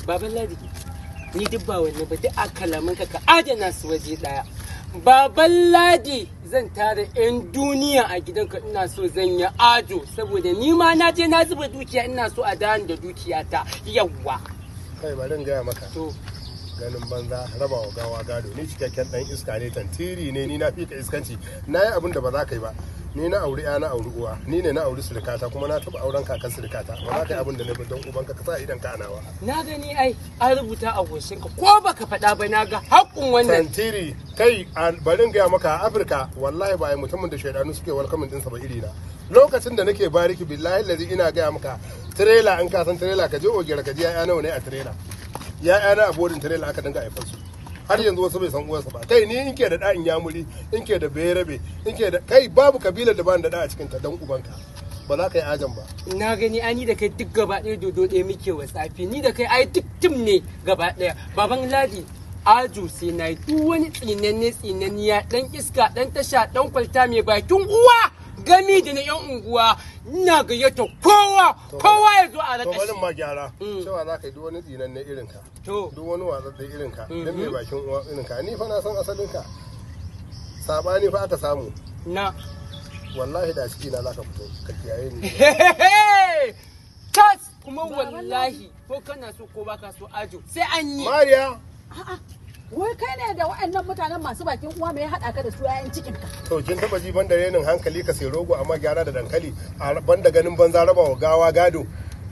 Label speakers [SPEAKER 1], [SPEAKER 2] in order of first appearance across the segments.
[SPEAKER 1] Baban Ladi, ni duk ba wannan ba duk a kalamanka ka adana su waje daya. Baban Ladi, zan tara 'yan duniya a gidanka ina so zan yi ajo saboda ni ma na je na zuba dukiya ina so a dani da dukiyata yawwa.
[SPEAKER 2] Kai bari in gaya maka.
[SPEAKER 1] To
[SPEAKER 2] ganin banza raba wa gawa gado ni cikakken dan iska ne tantiri ne ni na fika iskanci na yi abin da ba za ka yi ba ni na auri ya na auri uwa ni ne na auri surikata kuma na taba auren kakan surikata ba za ka yi abin da na bi don ubanka ka sa idan ka anawa
[SPEAKER 1] na gani ai an rubuta a goshinka ko baka faɗa ba na ga haƙƙun wannan
[SPEAKER 2] tantiri kai barin gaya maka a Afirka wallahi ba ai mutumin da shaidanu suke welcoming ɗinsa ba iri na lokacin da nake bariki billahi lazi ina gaya maka trailer in ka san trailer ka je ogera ka je ya nawa ne a trailer ya'yana a bodin trailer aka dinga haifar su har yanzu wasu bai san uwarsa ba kai ni in ke da da in yamuri in ke da bayarabe in ke da kai babu kabilar da ba da da a cikin ta dan ubanka ba za ka yi ajan ba
[SPEAKER 1] na gani ani da kai duk gaba ɗaya dodo ɗaya muke wasafi ni da kai ai duk tim ne gaba ɗaya baban Ladi ajo sai na duk wani tsinanniya dan iska dan tasha dan kwalta mai bakin uwa gami da na yan unguwa ina gayyata kowa ya zo a raka shi.
[SPEAKER 2] To bari ma gyara cewa za ka yi duk wani tsinan ne irin ka. Duk wani watsatsi irin ka. Dan mai bakin uwa irin ka. Ni fa na san asalin ka. Sabani fa aka samu.
[SPEAKER 1] Na.
[SPEAKER 2] Wallahi da ciki na zaka fito ka kiyaye ni.
[SPEAKER 1] Tas kuma wallahi ko kana so ko baka so ajo sai an yi.
[SPEAKER 2] Mariya.
[SPEAKER 3] Wai kai ne da waɗannan mutanen masu bakin uwa mai haɗa ka da su yayin cikin ka.
[SPEAKER 2] To kin taba ji banda renin hankali ka sai rogo amma gyara da dankali a banda ganin banza raba wa gawa gado.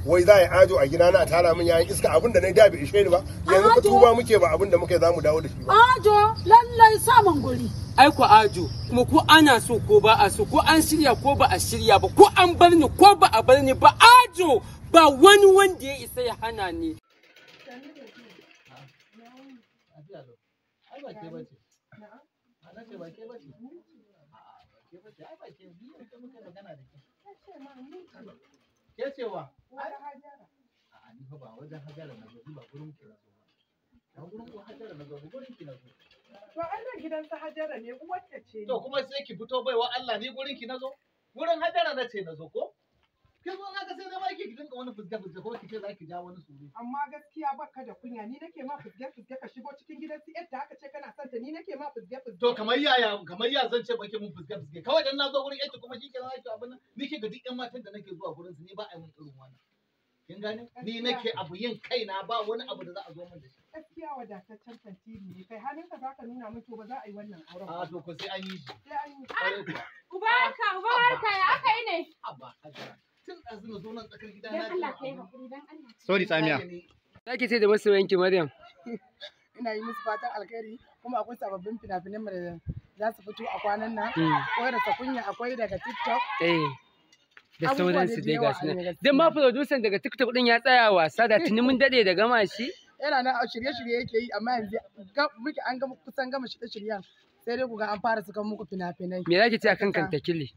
[SPEAKER 2] Wai za a yi ajo a gida na a tara min yayin iska abin da na da bai ishe ni ba yanzu ka tuba muke ba abin da muke zamu dawo da shi ba.
[SPEAKER 3] Ajo lallai samun guri.
[SPEAKER 1] Ai ku ajo kuma ko ana so ko ba a so ko an shirya ko ba a shirya ba ko an bar ni ko ba a bar ni ba ajo ba wani wanda ya isa ya hana ni.
[SPEAKER 4] Ai ba ke bace. Ana ce ba ke bace. Ba ke bace. Ai ba ke biyu da muka magana da ke. Ke cewa? A'a ni fa ba wajen Hajara na zo ba gurin ki na zo ba. Ba gurin ku Hajara na zo ba gurin ki na zo.
[SPEAKER 5] To ai nan gidan sa Hajara ne uwarta ce.
[SPEAKER 4] To kuma sai ki fito baiwa Allah ni gurin ki na zo? Gurin Hajara na ce na zo ko? Kin zo na ga sai na baki ki dinka wani fusga ko ki ce za ki ja wani suru.
[SPEAKER 5] Amma gaskiya baka da kunya ni nake ma fusge ka shigo cikin gidan su yadda aka ce kana son ta ni nake ma fusge.
[SPEAKER 4] To kamar ya zan ce baki mun fusge kawai dan na zo gurin yadda kuma shi kenan ake abin nan nake ga duk ƴan matan da nake zuwa gurin su ni ba a yi mun irin wannan. Kin gane? Ni nake abu yin kaina ba wani abu da za a zo min da shi.
[SPEAKER 5] Gaskiya wadataccen tantiri ne kai hannunka za ka nuna min to ba za a yi wannan auren ba.
[SPEAKER 4] A to ko sai an yi shi.
[SPEAKER 5] Sai an yi.
[SPEAKER 3] Ubarka ya aka yi ne.
[SPEAKER 4] Abba Hajara. Tun ɗazu na zo nan tsakar gida na.
[SPEAKER 3] Dan Allah kai hakuri dan Allah.
[SPEAKER 1] Sorry Tsamiya. Zaki ce da masoyanki Maryam.
[SPEAKER 5] Ina yi musu fatan alkhairi kuma akwai sababbin fina-finan da za su fito a kwanan nan. Akwai da sakunya akwai daga TikTok.
[SPEAKER 1] Da sauransu dai gashi nan. Dan ma producer daga TikTok din ya tsaya wasa da tuni mun dade da gama shi.
[SPEAKER 5] Yana nan shirye-shirye yake yi amma yanzu muke an gama kusan gama shirye-shiryen sai dai ku ga an fara sukan muku fina-finai.
[SPEAKER 1] Me zaki ce akan Kantakili?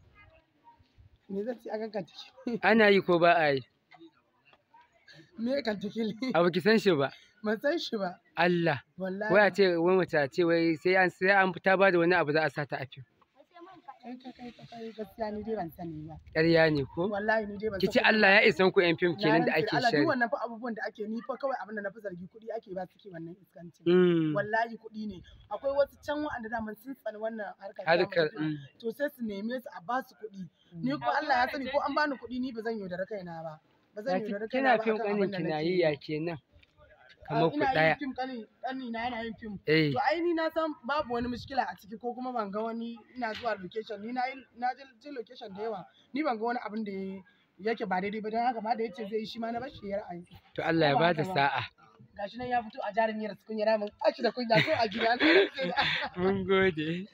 [SPEAKER 5] Me zan ce akan Kantakili?
[SPEAKER 1] Ana yi ko ba a yi?
[SPEAKER 5] Me Kantakili?
[SPEAKER 1] Abu ki san shi ba.
[SPEAKER 5] Ban san shi ba.
[SPEAKER 1] Allah.
[SPEAKER 5] Wallahi.
[SPEAKER 1] Wai a ce wai mace a ce wai sai an fita ba da wani abu za a sa ta a fim.
[SPEAKER 5] Kai gaskiya ni dai ban sani ba.
[SPEAKER 1] Ƙarya ne ko?
[SPEAKER 5] Wallahi ni dai ban
[SPEAKER 1] Kici Allah ya isan ku ƴan fim kenan da ake
[SPEAKER 5] Allah
[SPEAKER 1] shari.
[SPEAKER 5] duk wannan fa abubuwan da ake ni fa kawai abin da na fi zargi kuɗi ake ba suke wannan iskancin. Wallahi kuɗi ne. Akwai wasu can wa'anda da man sun tsani wannan harkar. To sai su neme su a ba su kuɗi. Ni kuma Allah ya sani ko an bani kuɗi ni ba zan yaudara kaina ba. Ba zan yaudara kaina ba.
[SPEAKER 1] Kina fim ƙanin kina yi ya kenan. Kamar ku ɗaya.
[SPEAKER 5] Ina yin fim ƙani na yana yin fim. To ai ni na san babu wani mushkila a ciki ko kuma ban ga wani ina zuwa location ni na je location da yawa ni ban ga wani abin da yake ba daidai ba don haka ba da yace zai yi shi ma na bashi ya ra'ayi.
[SPEAKER 1] To Allah ya bada sa'a.
[SPEAKER 5] Gashi nan ya fito a jarumiyar su kunya mun ashi da kunya ko a gida.
[SPEAKER 1] Mun gode.